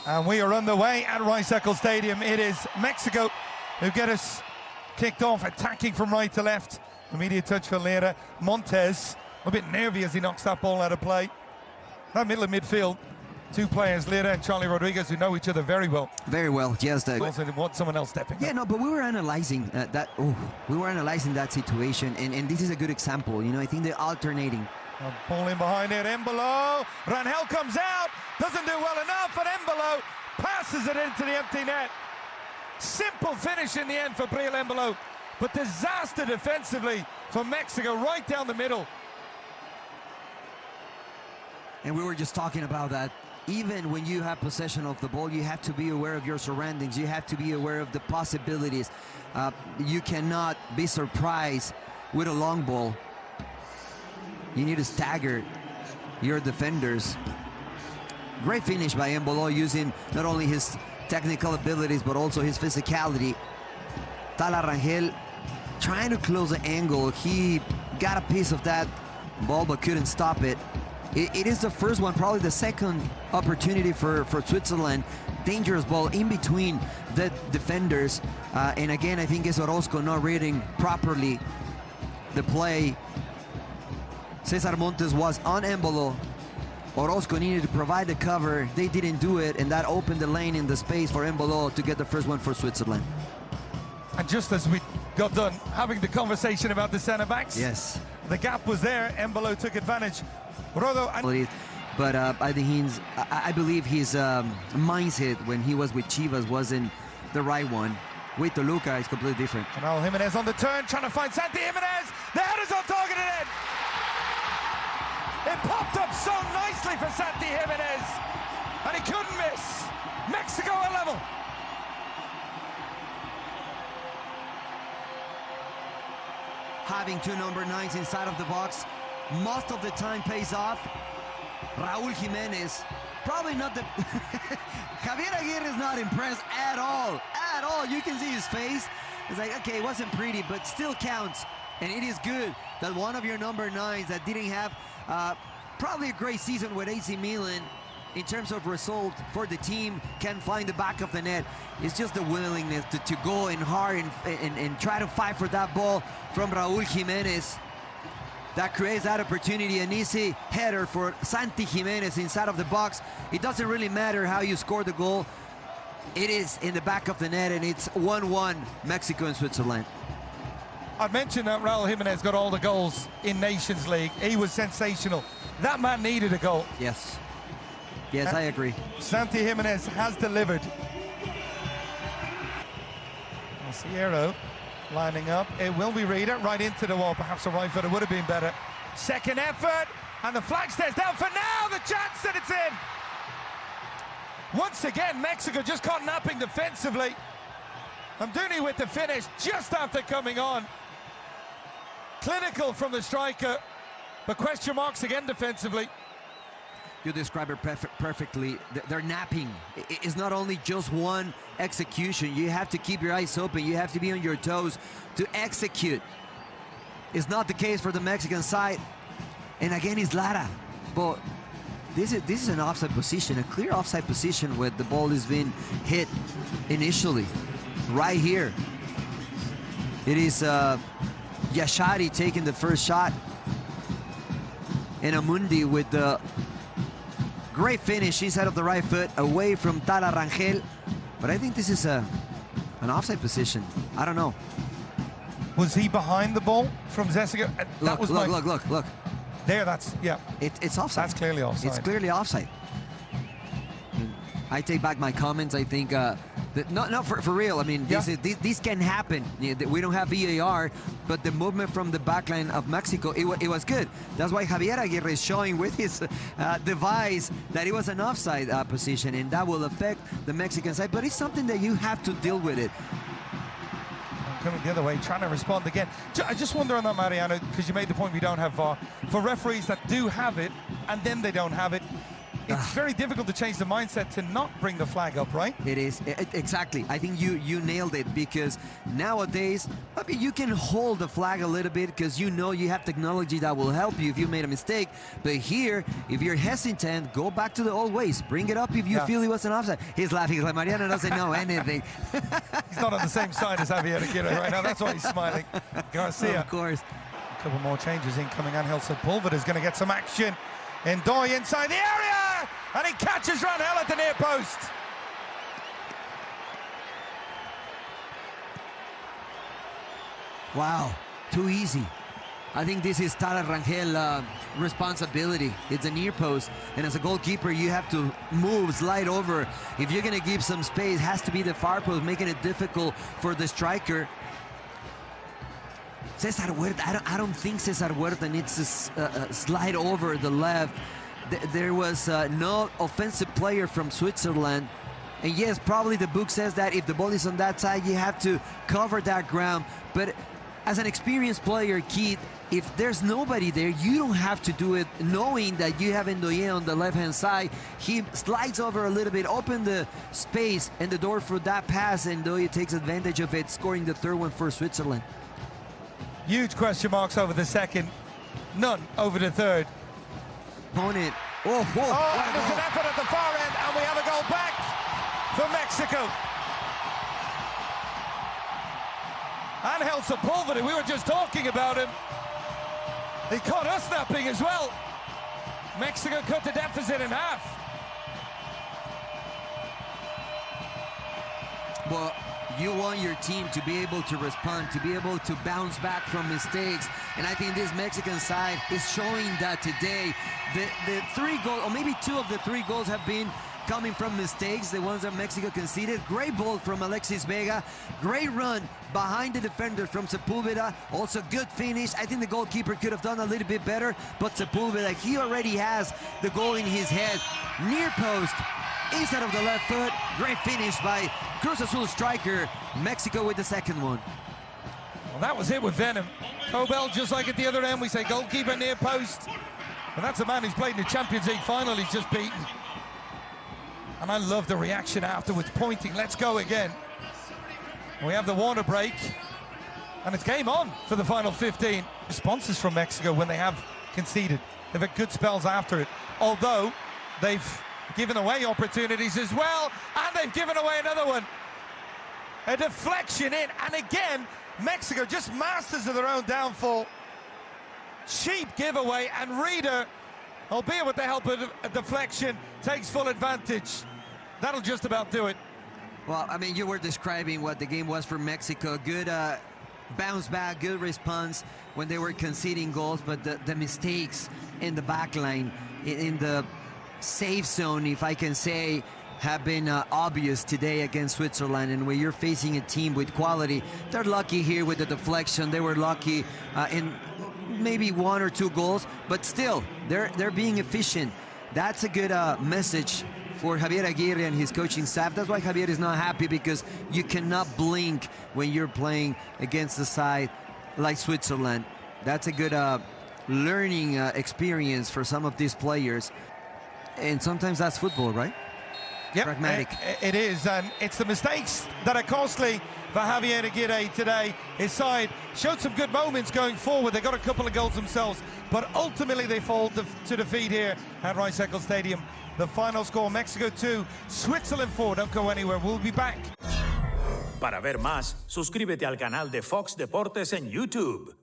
And we are underway at Rice-Eccles Stadium. It is Mexico who get us kicked off, attacking from right to left. Immediate touch for Lera. Montes, a bit nervy as he knocks that ball out of play. That middle of midfield, two players, Lera and Charlie Rodriguez, who know each other very well. Very well, yes. Also want someone else stepping up. No, but we were analyzing we were analyzing that situation, and this is a good example. You know, I think they're alternating. Ball in behind it, Embolo. Rangel comes out, doesn't do well enough, and Embolo passes it into the empty net. Simple finish in the end for Breel Embolo, but disaster defensively for Mexico right down the middle. And we were just talking about that. Even when you have possession of the ball, you have to be aware of your surroundings. You have to be aware of the possibilities. You cannot be surprised with a long ball. You need to stagger your defenders. Great finish by Embolo, using not only his technical abilities but also his physicality. Tala Rangel trying to close the angle. He got a piece of that ball but couldn't stop it. It is the first one, probably the second opportunity for Switzerland. Dangerous ball in between the defenders. And again, I think it's Orozco not reading properly the play. Cesar Montes was on Embolo. Orozco needed to provide the cover. They didn't do it, and that opened the lane in the space for Embolo to get the first one for Switzerland. And just as we got done having the conversation about the centre-backs, yes, the gap was there. Embolo took advantage. But I believe his mindset when he was with Chivas wasn't the right one. With Toluca, it's completely different. And now Jimenez on the turn, trying to find Santi Jimenez. The header's on target and in. It popped up so nicely for Santi Jimenez, and he couldn't miss. Mexico at level. Having two number 9s inside of the box most of the time pays off. Raúl Jiménez, probably not the... Javier Aguirre is not impressed at all. At all. You can see his face. It's like, okay, it wasn't pretty, but still counts. And it is good that one of your number 9s that didn't have probably a great season with AC Milan in terms of result for the team can find the back of the net. It's just the willingness to go in hard and try to fight for that ball from Raúl Jiménez. That creates that opportunity, an easy header for Santi Jimenez inside of the box. It doesn't really matter how you score the goal. It is in the back of the net, and it's 1-1 Mexico and Switzerland. I mentioned that Raúl Jiménez got all the goals in Nations League. He was sensational. That man needed a goal. Yes. Yes, I agree. Santi Jimenez has delivered. Sierra lining up. It will be Reader right into the wall. Perhaps a right footer would have been better. Second effort, and the flag stays down for now. The chance that it's in. Once again, Mexico just caught napping defensively. Amdouni with the finish just after coming on. Clinical from the striker, but question marks again defensively. You describe it perfectly. They're napping. It's not only just one execution. You have to keep your eyes open. You have to be on your toes to execute. It's not the case for the Mexican side. And again, it's Lara. But this is an offside position, a clear offside position where the ball is being hit initially. Right here. It is Yashari taking the first shot. And Amundi with the great finish inside of the right foot, away from Tala Rangel. But I think this is an offside position. I don't know. Was he behind the ball from Zesiga? Look. There, that's, yeah. It's offside. That's clearly offside. It's clearly offside. I take back my comments. I think for real. I mean, this can happen. We don't have VAR, but the movement from the backline of Mexico, it was good. That's why Javier Aguirre is showing with his device that it was an offside position, and that will affect the Mexican side. But it's something that you have to deal with it. Coming the other way, trying to respond again. I just wonder on that, Mariano, because you made the point we don't have VAR. For referees that do have it, and then they don't have it, It's very difficult to change the mindset to not bring the flag up, right? It is, exactly. I think you nailed it, because nowadays, I mean, you can hold the flag a little bit because you know you have technology that will help you if you made a mistake. But here, if you're hesitant, go back to the old ways. Bring it up if you feel it was an offside. He's laughing. He's like, Mariano doesn't know anything. He's not on the same side as Javier Aguirre right now. That's why he's smiling. Garcia. Of course. A couple more changes incoming. Angel Sepulveda is going to get some action. Ndoye inside the area, and he catches Rangel at the near post. Wow, too easy. I think this is Tara Rangel responsibility. It's a near post, and as a goalkeeper, you have to move, slide over. If you're going to give some space, it has to be the far post, making it difficult for the striker. Cesar Huerta, I don't think Cesar Huerta needs to slide over the left. There was no offensive player from Switzerland. And yes, probably the book says that if the ball is on that side, you have to cover that ground. But as an experienced player, Keith, if there's nobody there, you don't have to do it, knowing that you have Ndoye on the left-hand side. He slides over a little bit, open the space and the door for that pass, and Ndoye takes advantage of it, scoring the third one for Switzerland. Huge question marks over the second, none over the third. Opponent. Oh, and there's an effort at the far end, and we have a goal back for Mexico. Angel Sepulveda, we were just talking about him. He caught us napping as well. Mexico cut the deficit in half. Well, you want your team to be able to respond, to be able to bounce back from mistakes. And I think this Mexican side is showing that today. The 3 goals, or maybe 2 of the 3 goals, have been coming from mistakes, the ones that Mexico conceded. Great ball from Alexis Vega. Great run behind the defender from Sepulveda. Also good finish. I think the goalkeeper could have done a little bit better, but Sepulveda, he already has the goal in his head. Near post, inside of the left foot. Great finish by Cruz Azul striker. Mexico with the second one. Well, that was it with Venom. Cobel, just like at the other end, we say goalkeeper near post. And that's a man who's played in the Champions League final. He's just beaten. And I love the reaction afterwards, pointing, let's go again. We have the Warner break, and it's game on for the final 15. Responses from Mexico when they have conceded. They've had good spells after it, although they've given away opportunities as well, and they've given away another one. A deflection in, and again, Mexico just masters of their own downfall. Cheap giveaway, and Reader, albeit with the help of a deflection, takes full advantage. That'll just about do it. Well, I mean, you were describing what the game was for Mexico. Good bounce back, good response when they were conceding goals, but the mistakes in the back line, in the safe zone, if I can say, have been obvious today against Switzerland. And when you're facing a team with quality, they're lucky here with the deflection. They were lucky in maybe 1 or 2 goals, but still, they're being efficient. That's a good message for Javier Aguirre and his coaching staff. That's why Javier is not happy, because you cannot blink when you're playing against a side like Switzerland. That's a good learning experience for some of these players. And sometimes that's football, right? Yep, pragmatic. It is, and it's the mistakes that are costly for Javier Aguirre today. His side showed some good moments going forward. They got a couple of goals themselves, but ultimately they fall to defeat here at Rice-Eccles Stadium. The final score, Mexico 2, Switzerland 4. Don't go anywhere, we'll be back. Para ver más, suscríbete al canal de Fox Deportes en YouTube.